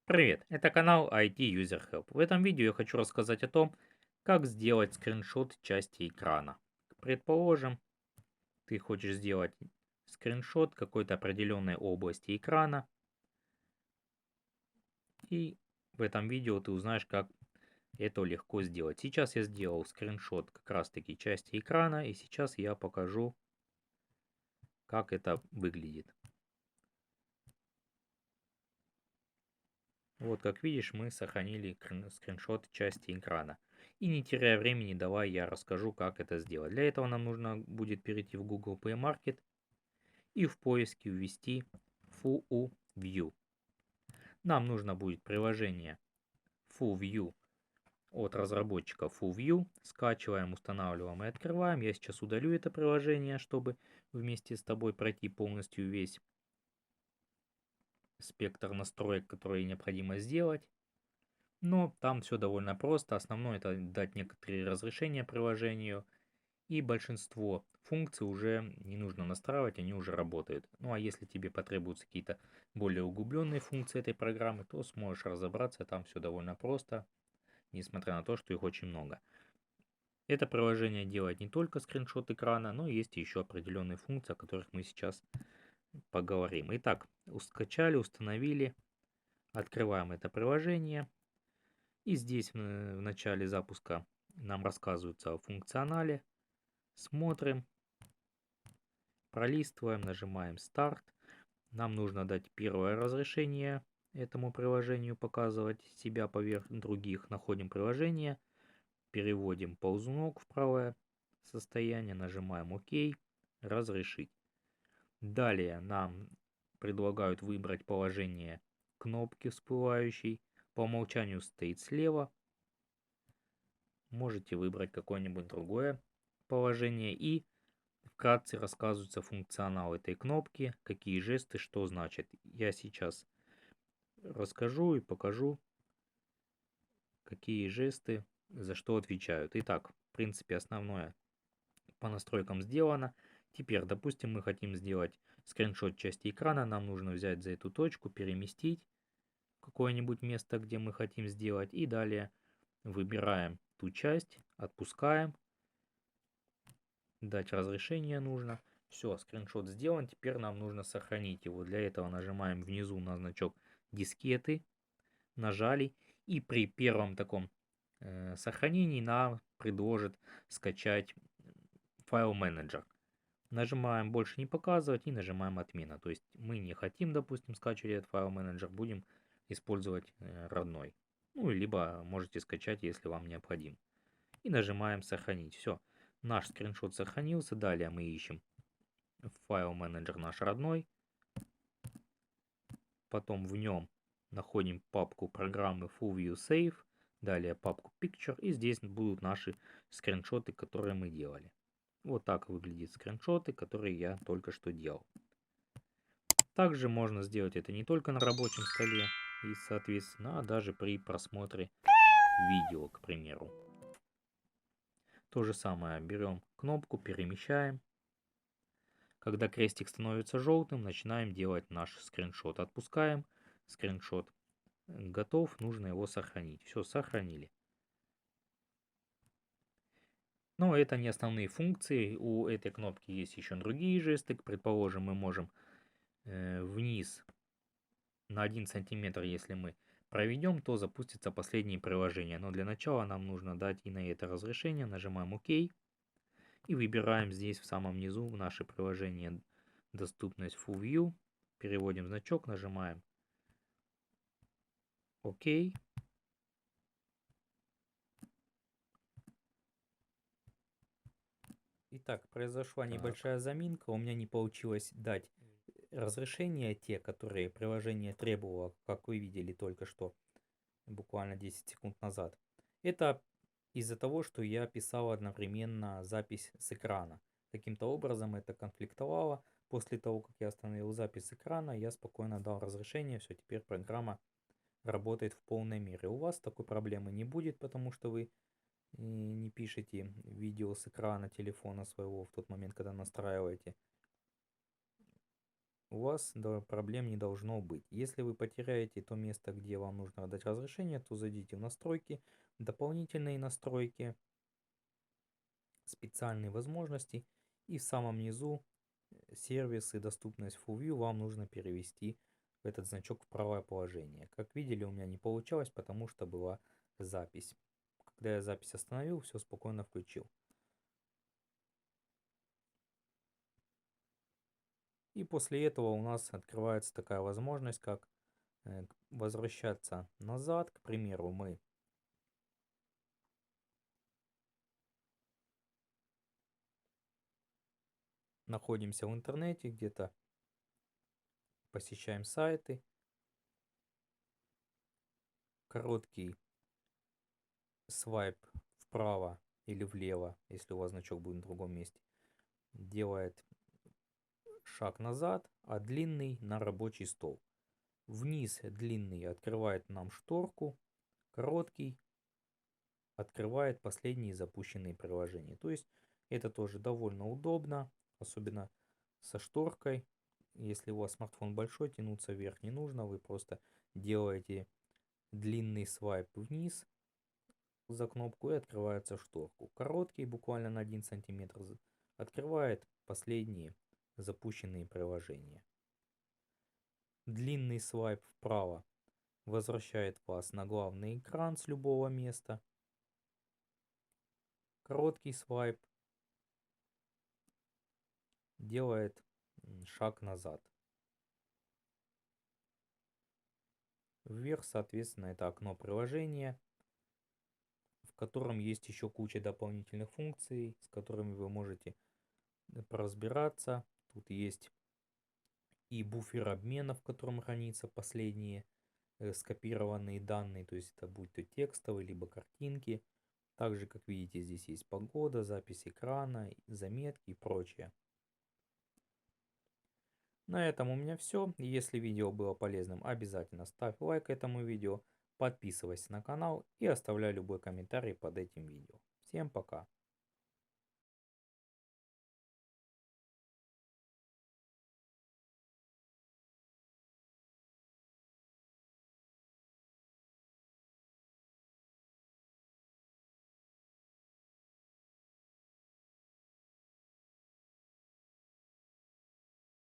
Привет, это канал IT User Help. В этом видео я хочу рассказать о том, как сделать скриншот части экрана. Предположим, ты хочешь сделать скриншот какой-то определенной области экрана, и в этом видео ты узнаешь, как это легко сделать. Сейчас я сделал скриншот как раз таки части экрана, и сейчас я покажу, как это выглядит. Вот как видишь, мы сохранили скриншот части экрана. И не теряя времени, давай я расскажу, как это сделать. Для этого нам нужно будет перейти в Google Play Market и в поиске ввести Full View. Нам нужно будет приложение Full View от разработчика Full View. Скачиваем, устанавливаем и открываем. Я сейчас удалю это приложение, чтобы вместе с тобой пройти полностью весь спектр настроек, которые необходимо сделать. Но там все довольно просто. Основное это дать некоторые разрешения приложению. И большинство функций уже не нужно настраивать, они уже работают. Ну а если тебе потребуются какие-то более углубленные функции этой программы, то сможешь разобраться. Там все довольно просто, несмотря на то, что их очень много. Это приложение делает не только скриншот экрана, но есть еще определенные функции, о которых мы сейчас поговорим. Итак, скачали, установили, открываем это приложение. И здесь в начале запуска нам рассказывается о функционале. Смотрим, пролистываем, нажимаем старт. Нам нужно дать первое разрешение этому приложению показывать себя поверх других. Находим приложение, переводим ползунок в правое состояние, нажимаем ОК, разрешить. Далее нам предлагают выбрать положение кнопки всплывающей. По умолчанию стоит слева. Можете выбрать какое-нибудь другое положение и вкратце рассказывается функционал этой кнопки, какие жесты, что значит. Я сейчас расскажу и покажу, какие жесты за что отвечают. Итак, в принципе, основное по настройкам сделано. Теперь, допустим, мы хотим сделать скриншот части экрана. Нам нужно взять за эту точку, переместить в какое-нибудь место, где мы хотим сделать. И далее выбираем ту часть, отпускаем. Дать разрешение нужно. Все, скриншот сделан. Теперь нам нужно сохранить его. Для этого нажимаем внизу на значок дискеты. Нажали. И при первом таком сохранении нам предложит скачать файл менеджер. Нажимаем больше не показывать и нажимаем отмена. То есть мы не хотим, допустим, скачивать этот файл менеджер. Будем использовать родной. Ну, либо можете скачать, если вам необходим. И нажимаем сохранить. Все. Наш скриншот сохранился. Далее мы ищем файл менеджер наш родной. Потом в нем находим папку программы Full View Save. Далее папку Picture. И здесь будут наши скриншоты, которые мы делали. Вот так выглядят скриншоты, которые я только что делал. Также можно сделать это не только на рабочем столе. И соответственно, а даже при просмотре видео, к примеру. То же самое. Берем кнопку, перемещаем. Когда крестик становится желтым, начинаем делать наш скриншот. Отпускаем. Скриншот готов, нужно его сохранить. Все, сохранили. Но это не основные функции. У этой кнопки есть еще другие жесты. Предположим, мы можем вниз на 1 сантиметр, если мы проведем, то запустится последнее приложение. Но для начала нам нужно дать и на это разрешение. Нажимаем ОК. И выбираем здесь в самом низу в наше приложение доступность Full View. Переводим значок, нажимаем ОК. Итак, произошла Так, небольшая заминка. У меня не получилось дать разрешения те, которые приложение требовало, как вы видели только что, буквально 10 секунд назад. Это из-за того, что я писал одновременно запись с экрана. Каким-то образом это конфликтовало. После того, как я остановил запись с экрана, я спокойно дал разрешение. Все, теперь программа работает в полной мере. У вас такой проблемы не будет, потому что вы не пишете видео с экрана телефона своего в тот момент, когда настраиваете. у вас проблем не должно быть. Если вы потеряете то место, где вам нужно отдать разрешение, то зайдите в настройки, дополнительные настройки, специальные возможности, и в самом низу сервисы, доступность Full View вам нужно перевести этот значок в правое положение. Как видели, у меня не получалось, потому что была запись. Когда я запись остановил, все спокойно включил. И после этого у нас открывается такая возможность, как возвращаться назад. К примеру, мы находимся в интернете, где-то посещаем сайты. Короткий свайп вправо или влево, если у вас значок будет в другом месте, делает шаг назад, а длинный на рабочий стол. Вниз длинный открывает нам шторку, короткий открывает последние запущенные приложения. То есть это тоже довольно удобно, особенно со шторкой. Если у вас смартфон большой, тянуться вверх не нужно, вы просто делаете длинный свайп вниз за кнопку и открывается шторку. Короткий, буквально на 1 сантиметр, открывает последние запущенные приложения. Длинный свайп вправо возвращает вас на главный экран с любого места. Короткий свайп делает шаг назад. Вверх, соответственно, это окно приложения, в котором есть еще куча дополнительных функций, с которыми вы можете поразбираться. Тут есть и буфер обмена, в котором хранятся последние скопированные данные, то есть это будь то текстовые, либо картинки. Также, как видите, здесь есть погода, запись экрана, заметки и прочее. На этом у меня все. Если видео было полезным, обязательно ставь лайк этому видео, подписывайся на канал и оставляй любой комментарий под этим видео. Всем пока!